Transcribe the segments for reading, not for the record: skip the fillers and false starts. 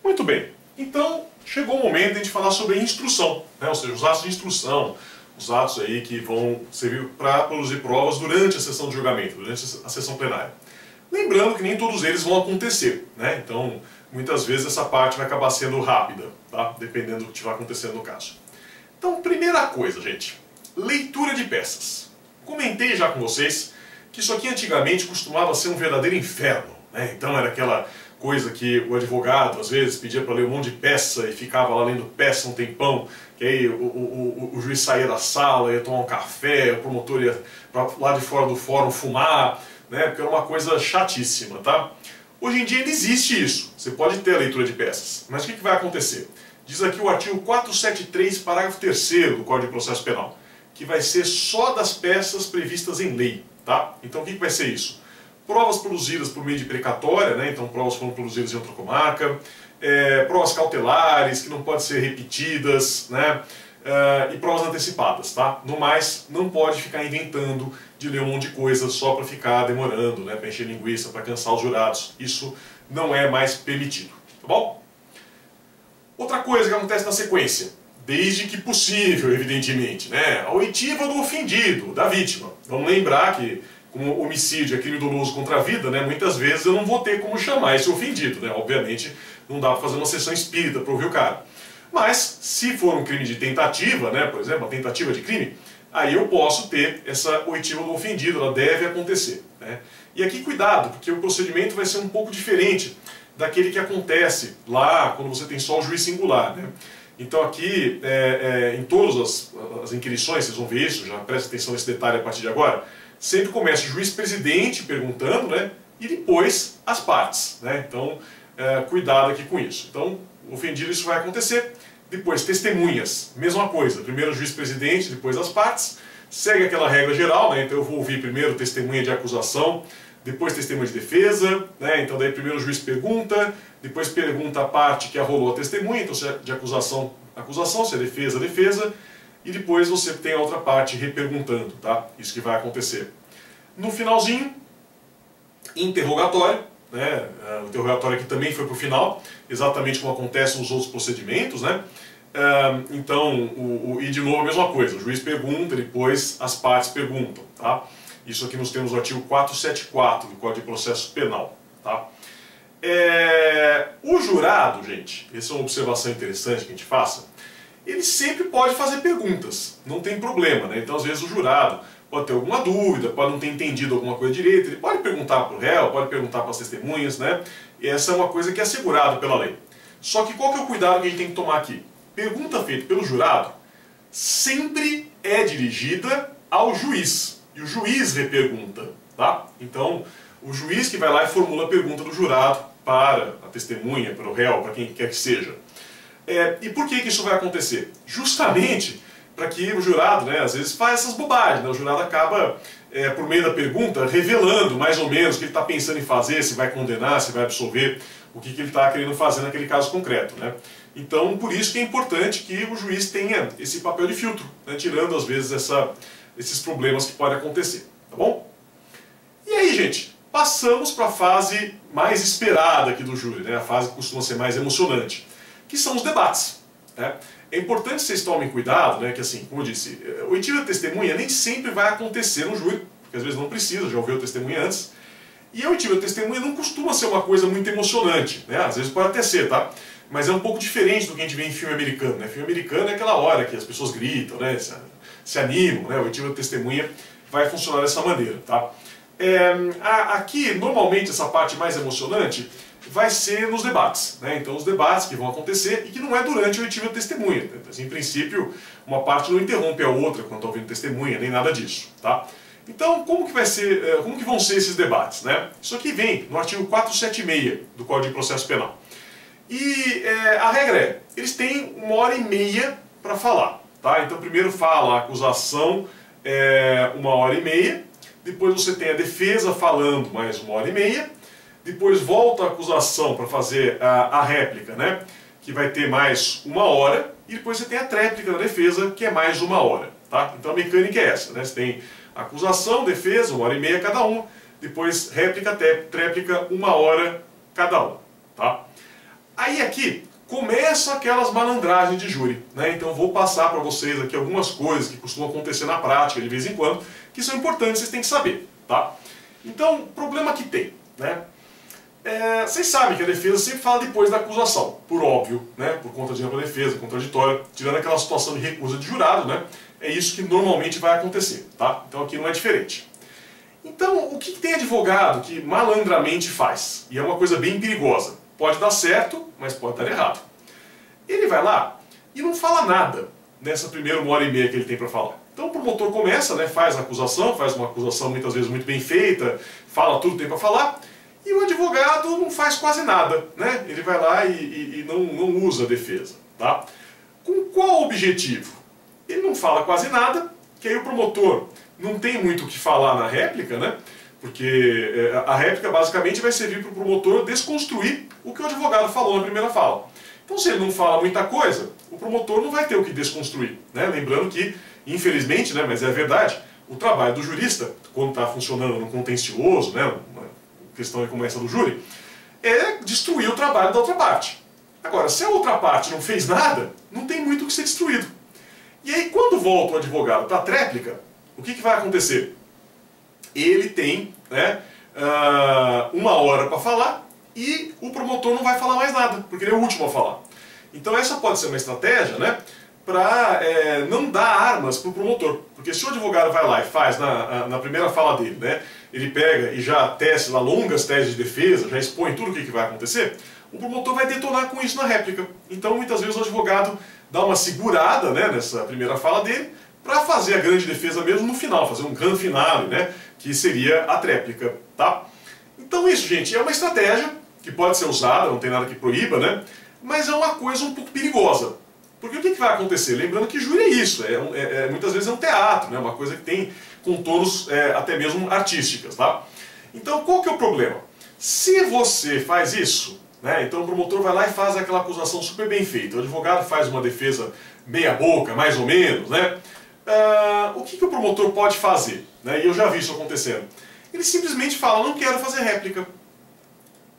Muito bem, então chegou o momento de a gente falar sobre instrução, né? Ou seja, os atos de instrução, os atos aí que vão servir para produzir provas durante a sessão de julgamento, durante a sessão plenária. Lembrando que nem todos eles vão acontecer, né? Então, muitas vezes essa parte vai acabar sendo rápida, tá? Dependendo do que estiver acontecendo no caso. Então, primeira coisa, gente, leitura de peças. Comentei já com vocês que isso aqui antigamente costumava ser um verdadeiro inferno, né? Então era aquela coisa que o advogado às vezes pedia para ler um monte de peça e ficava lá lendo peça um tempão, que aí o juiz saía da sala, ia tomar um café, o promotor ia para lá de fora do fórum fumar, né? Porque era uma coisa chatíssima, tá? Hoje em dia ainda existe isso, você pode ter a leitura de peças, mas o que vai acontecer? Diz aqui o artigo 473, parágrafo 3º do Código de Processo Penal, que vai ser só das peças previstas em lei, tá? Então o que vai ser isso? Provas produzidas por meio de precatória, né? Então provas foram produzidas em outra comarca, provas cautelares que não podem ser repetidas, né? E provas antecipadas, tá? No mais, não pode ficar inventando de ler um monte de coisa só para ficar demorando, né? Para encher linguiça, para cansar os jurados. Isso não é mais permitido, tá bom? Outra coisa que acontece na sequência, desde que possível, evidentemente, né? A oitiva do ofendido, da vítima. Vamos lembrar que, como homicídio é crime doloso contra a vida, né? Muitas vezes eu não vou ter como chamar esse ofendido, né? Obviamente, não dá para fazer uma sessão espírita para ouvir o cara. Mas, se for um crime de tentativa, né? Por exemplo, uma tentativa de crime, aí eu posso ter essa oitiva do ofendido, ela deve acontecer, né? E aqui cuidado, porque o procedimento vai ser um pouco diferente daquele que acontece lá quando você tem só o juiz singular, né? Então aqui, em todas as inquirições, vocês vão ver isso, já presta atenção nesse detalhe a partir de agora, sempre começa o juiz-presidente perguntando, né? E depois as partes, né? Então, cuidado aqui com isso. Então, ofendido, isso vai acontecer. Depois, testemunhas, mesma coisa. Primeiro o juiz-presidente, depois as partes. Segue aquela regra geral, né? Então eu vou ouvir primeiro testemunha de acusação, depois testemunha de defesa, né? Então daí primeiro o juiz pergunta, depois pergunta a parte que arrolou a testemunha, então se é de acusação, se é defesa, defesa, e depois você tem a outra parte reperguntando, tá? Isso que vai acontecer. No finalzinho, interrogatório, né? O interrogatório aqui também foi para o final, exatamente como acontece nos outros procedimentos, né? Então, e de novo a mesma coisa, o juiz pergunta, depois as partes perguntam, tá? Isso aqui nós temos o artigo 474 do Código de Processo Penal, tá? O jurado, gente, essa é uma observação interessante que a gente faça, ele sempre pode fazer perguntas, não tem problema, né? Então às vezes o jurado pode ter alguma dúvida, pode não ter entendido alguma coisa direito, ele pode perguntar para o réu, pode perguntar para as testemunhas, né? E essa é uma coisa que é assegurada pela lei. Só que qual que é o cuidado que a gente tem que tomar aqui? Pergunta feita pelo jurado sempre é dirigida ao juiz, e o juiz repergunta, tá? Então, o juiz que vai lá e formula a pergunta do jurado para a testemunha, para o réu, para quem quer que seja. E por que isso vai acontecer? Justamente para que o jurado, né, às vezes faz essas bobagens, né? O jurado acaba, por meio da pergunta, revelando mais ou menos o que ele está pensando em fazer, se vai condenar, se vai absolver, o que ele está querendo fazer naquele caso concreto, né? Então, por isso que é importante que o juiz tenha esse papel de filtro, né, tirando às vezes esses problemas que podem acontecer, tá bom? E aí, gente, passamos para a fase mais esperada aqui do júri, né, a fase que costuma ser mais emocionante, que são os debates, né? É importante que vocês tomem cuidado, né, que assim, como eu disse, o oitiva da testemunha nem sempre vai acontecer no júri, porque às vezes não precisa, já ouviu a testemunha antes, e a oitiva da testemunha não costuma ser uma coisa muito emocionante, né, às vezes pode até ser, tá? Mas é um pouco diferente do que a gente vê em filme americano, né? Filme americano é aquela hora que as pessoas gritam, né? Se animam, né? O oitiva da testemunha vai funcionar dessa maneira, tá? Aqui, normalmente, essa parte mais emocionante vai ser nos debates, né? Então, os debates que vão acontecer e que não é durante a oitiva da testemunha. Né? Assim, em princípio, uma parte não interrompe a outra quando está ouvindo testemunha, nem nada disso, tá? Então, como que vão ser esses debates, né? Isso aqui vem no artigo 476 do Código de Processo Penal. E a regra é, eles têm 1h30 para falar, tá? Então primeiro fala a acusação 1h30, depois você tem a defesa falando mais 1h30, depois volta a acusação para fazer a réplica, né? Que vai ter mais 1 hora, e depois você tem a tréplica da defesa, que é mais 1 hora, tá? Então a mecânica é essa, né? Você tem acusação, defesa, 1h30 cada um, depois réplica, tréplica, 1 hora cada um, tá? Aí aqui começam aquelas malandragens de júri, né? Então eu vou passar para vocês aqui algumas coisas que costumam acontecer na prática de vez em quando, que são importantes, vocês têm que saber, tá? Então, problema que tem, né? Vocês sabem que a defesa sempre fala depois da acusação, por óbvio, né? Por conta de ampla defesa, contraditória, tirando aquela situação de recusa de jurado, né? É isso que normalmente vai acontecer, tá? Então aqui não é diferente. Então, o que tem advogado que malandramente faz? E é uma coisa bem perigosa. Pode dar certo, mas pode dar errado. Ele vai lá e não fala nada nessa primeira 1h30 que ele tem para falar. Então o promotor começa, né, faz a acusação, faz uma acusação muitas vezes muito bem feita, fala tudo que tem para falar, e o advogado não faz quase nada, né? Ele vai lá e não usa a defesa, tá? Com qual objetivo? Ele não fala quase nada, que aí o promotor não tem muito o que falar na réplica, né? Porque a réplica basicamente vai servir para o promotor desconstruir o que o advogado falou na primeira fala. Então se ele não fala muita coisa, o promotor não vai ter o que desconstruir, né? Lembrando que, infelizmente, né, mas é verdade, o trabalho do jurista, quando está funcionando no contencioso, né, uma questão como essa do júri, é destruir o trabalho da outra parte. Agora, se a outra parte não fez nada, não tem muito o que ser destruído. E aí, quando volta o advogado para a tréplica, o que vai acontecer? Ele tem, né, 1h para falar e o promotor não vai falar mais nada, porque ele é o último a falar. Então essa pode ser uma estratégia, né, para não dar armas para o promotor. Porque se o advogado vai lá e faz na primeira fala dele, né, ele pega e já tece lá longas teses de defesa, já expõe tudo o que vai acontecer, o promotor vai detonar com isso na réplica. Então muitas vezes o advogado dá uma segurada, né, nessa primeira fala dele, para fazer a grande defesa mesmo no final, fazer um grande finale, né, que seria a tréplica, tá? Então isso, gente, é uma estratégia que pode ser usada, não tem nada que proíba, né, mas é uma coisa um pouco perigosa. Porque o que vai acontecer? Lembrando que júri é isso, muitas vezes é um teatro, né, uma coisa que tem contornos até mesmo artísticas, tá? Então qual que é o problema? Se você faz isso, né, então o promotor vai lá e faz aquela acusação super bem feita, o advogado faz uma defesa meia boca, mais ou menos, né? O que o promotor pode fazer? Né? E eu já vi isso acontecendo. Ele simplesmente fala, não quero fazer réplica.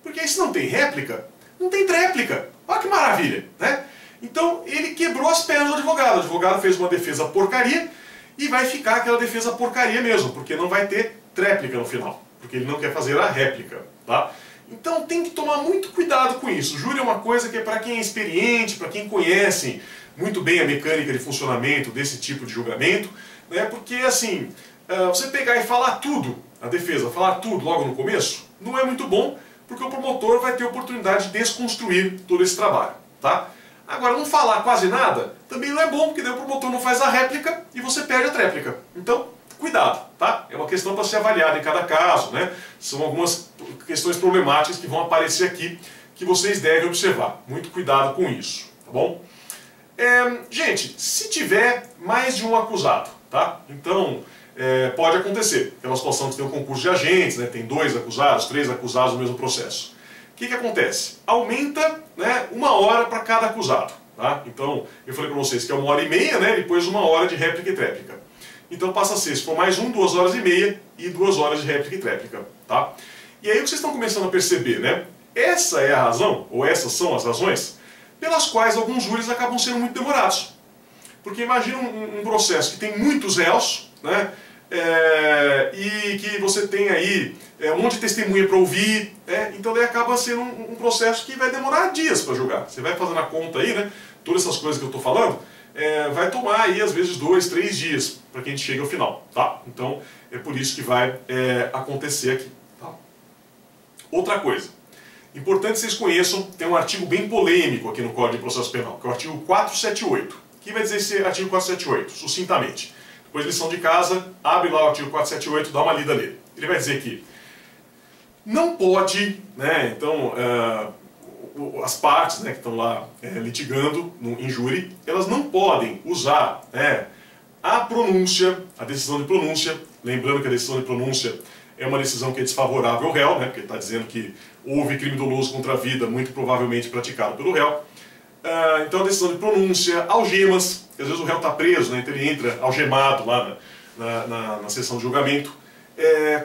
Porque aí se não tem réplica, não tem tréplica. Olha que maravilha, né? Então ele quebrou as pernas do advogado. O advogado fez uma defesa porcaria e vai ficar aquela defesa porcaria mesmo, porque não vai ter tréplica no final. Porque ele não quer fazer a réplica, tá? Então tem que tomar muito cuidado com isso. O júri é uma coisa que é para quem é experiente, para quem conhece muito bem a mecânica de funcionamento desse tipo de julgamento, né? Porque assim, você pegar e falar tudo, a defesa, falar tudo logo no começo, não é muito bom, porque o promotor vai ter a oportunidade de desconstruir todo esse trabalho, tá? Agora, não falar quase nada também não é bom, porque daí o promotor não faz a réplica e você perde a tréplica. Então, cuidado, tá? É uma questão para ser avaliada em cada caso, né? São algumas questões problemáticas que vão aparecer aqui que vocês devem observar. Muito cuidado com isso, tá bom? Gente, se tiver mais de um acusado, tá? Então, pode acontecer. Aquela situação que tem um concurso de agentes, né? Tem 2 acusados, 3 acusados no mesmo processo. O que acontece? Aumenta, né, 1h para cada acusado, tá? Então, eu falei para vocês que é 1h30, né? Depois 1h de réplica e tréplica. Então passa a ser, se for mais 2h30 e 2 horas de réplica e tréplica, tá? E aí o que vocês estão começando a perceber, né? Essa é a razão, ou essas são as razões, pelas quais alguns júris acabam sendo muito demorados. Porque imagina um processo que tem muitos réus, né? E que você tem aí um monte de testemunha para ouvir, então daí acaba sendo um processo que vai demorar dias para julgar. Você vai fazendo a conta aí, né? Todas essas coisas que eu estou falando, vai tomar aí às vezes 2, 3 dias para que a gente chegue ao final, tá? Então é por isso que vai acontecer aqui, tá? Outra coisa, importante vocês conheçam, tem um artigo bem polêmico aqui no Código de Processo Penal, que é o artigo 478. O que vai dizer esse artigo 478? Sucintamente. Depois lição de casa, abre lá o artigo 478, dá uma lida nele. Ele vai dizer que não pode, né, então, as partes, né, que estão lá litigando em júri, elas não podem usar a pronúncia, a decisão de pronúncia, lembrando que a decisão de pronúncia é uma decisão que é desfavorável ao réu, né, porque está dizendo que houve crime doloso contra a vida, muito provavelmente praticado pelo réu. Então a decisão de pronúncia, algemas, que às vezes o réu está preso, né, então ele entra algemado lá na sessão de julgamento,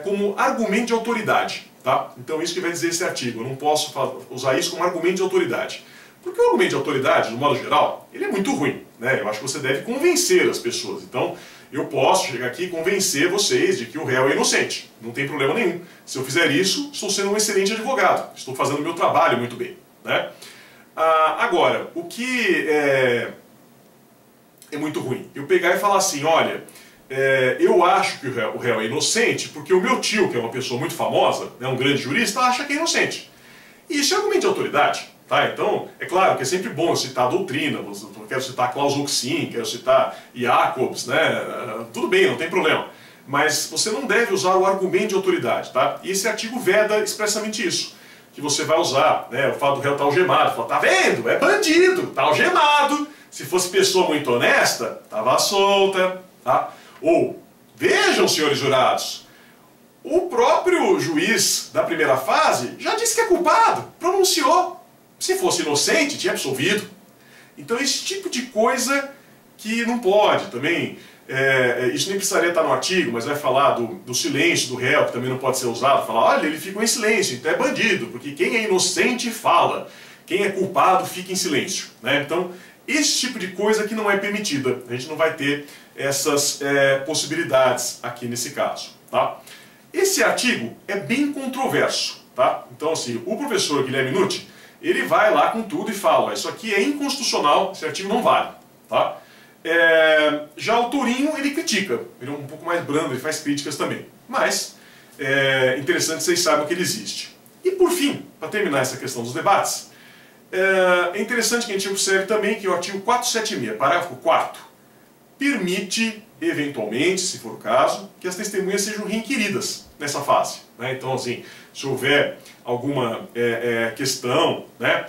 como argumento de autoridade. Tá? Então isso que vai dizer esse artigo. Eu não posso usar isso como argumento de autoridade. Porque o argumento de autoridade, no modo geral, ele é muito ruim, né? Eu acho que você deve convencer as pessoas. Então, eu posso chegar aqui e convencer vocês de que o réu é inocente. Não tem problema nenhum. Se eu fizer isso, estou sendo um excelente advogado. Estou fazendo o meu trabalho muito bem, né? Agora, o que é muito ruim? Eu pegar e falar assim, olha, eu acho que o réu é inocente porque o meu tio, que é uma pessoa muito famosa, né, um grande jurista, acha que é inocente. E isso é argumento de autoridade. Tá? Então, é claro que é sempre bom citar a doutrina, eu quero citar Klaus Oxin, quero citar Jacobs, né? Tudo bem, não tem problema. Mas você não deve usar o argumento de autoridade. Tá? E esse artigo veda expressamente isso. Que você vai usar, né, o fato do réu estar algemado. Fala, tá vendo? É bandido, tá algemado. Se fosse pessoa muito honesta, estava solta. Tá? Ou, vejam, senhores jurados, o próprio juiz da primeira fase já disse que é culpado, pronunciou. Se fosse inocente, tinha absolvido. Então esse tipo de coisa que não pode também, isso nem precisaria estar no artigo, mas vai falar do silêncio do réu, que também não pode ser usado, falar, olha, ele ficou em silêncio, então é bandido, porque quem é inocente fala, quem é culpado fica em silêncio. Né? Então esse tipo de coisa que não é permitida, a gente não vai ter essas possibilidades aqui nesse caso. Tá? Esse artigo é bem controverso. Tá? Então assim, o professor Guilherme Nutti, ele vai lá com tudo e fala, isso aqui é inconstitucional, esse artigo não vale. Tá? Já o Tourinho, ele critica, ele é um pouco mais brando, ele faz críticas também. Mas é interessante que vocês saibam que ele existe. E por fim, para terminar essa questão dos debates, é interessante que a gente observe também que o artigo 476, parágrafo 4º, permite, eventualmente, se for o caso, que as testemunhas sejam requeridas nessa fase. Né? Então, assim, se houver alguma questão, né,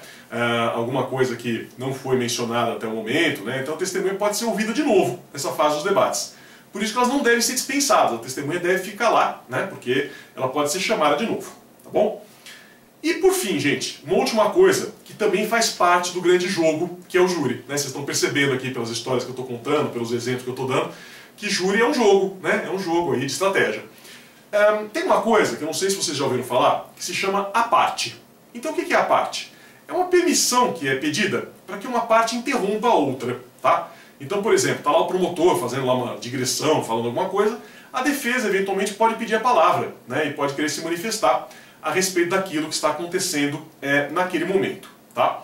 alguma coisa que não foi mencionada até o momento, né, então a testemunha pode ser ouvida de novo nessa fase dos debates. Por isso que elas não devem ser dispensadas, a testemunha deve ficar lá, né, porque ela pode ser chamada de novo. Tá bom? E por fim, gente, uma última coisa que também faz parte do grande jogo, que é o júri. Né? Vocês estão percebendo aqui pelas histórias que eu estou contando, pelos exemplos que eu estou dando, que júri é um jogo, né? É um jogo aí de estratégia. Tem uma coisa, que eu não sei se vocês já ouviram falar, que se chama a parte. Então o que é a parte? É uma permissão que é pedida para que uma parte interrompa a outra. Tá? Então, por exemplo, está lá o promotor fazendo lá uma digressão, falando alguma coisa, a defesa eventualmente pode pedir a palavra, né? E pode querer se manifestar a respeito daquilo que está acontecendo naquele momento. Tá?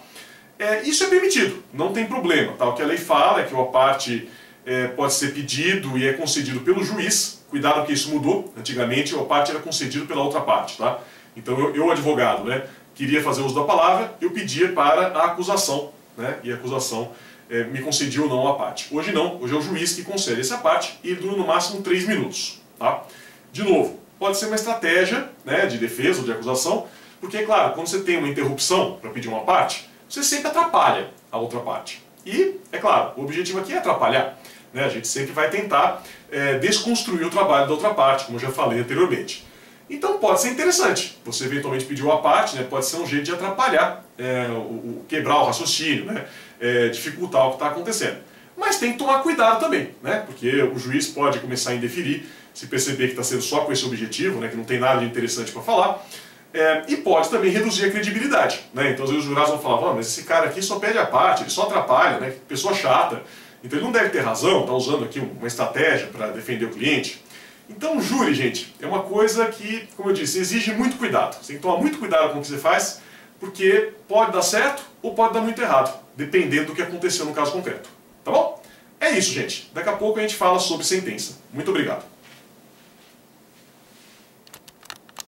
Isso é permitido, não tem problema. Tá? O que a lei fala é que a parte pode ser pedido e é concedido pelo juiz. Cuidado que isso mudou. Antigamente a parte era concedida pela outra parte. Tá? Então eu advogado, né, queria fazer uso da palavra, eu pedia para a acusação, né, e a acusação me concedia ou não a parte. Hoje não, hoje é o juiz que concede essa parte e dura no máximo 3 minutos. Tá? De novo, pode ser uma estratégia, né, de defesa ou de acusação, porque, claro, quando você tem uma interrupção para pedir uma parte, você sempre atrapalha a outra parte. E, é claro, o objetivo aqui é atrapalhar. Né? A gente sempre vai tentar desconstruir o trabalho da outra parte, como eu já falei anteriormente. Então pode ser interessante. Você eventualmente pediu a parte, né, pode ser um jeito de atrapalhar, quebrar o raciocínio, né, dificultar o que está acontecendo. Mas tem que tomar cuidado também, né, porque o juiz pode começar a indeferir, se perceber que está sendo só com esse objetivo, né, que não tem nada de interessante para falar, e pode também reduzir a credibilidade. Né? Então às vezes os jurados vão falar, mas esse cara aqui só pede a parte, ele só atrapalha, né, pessoa chata. Então ele não deve ter razão, está usando aqui uma estratégia para defender o cliente. Então o júri, gente, é uma coisa que, como eu disse, exige muito cuidado. Você tem que tomar muito cuidado com o que você faz, porque pode dar certo ou pode dar muito errado, dependendo do que aconteceu no caso concreto. Tá bom? É isso, gente. Daqui a pouco a gente fala sobre sentença. Muito obrigado.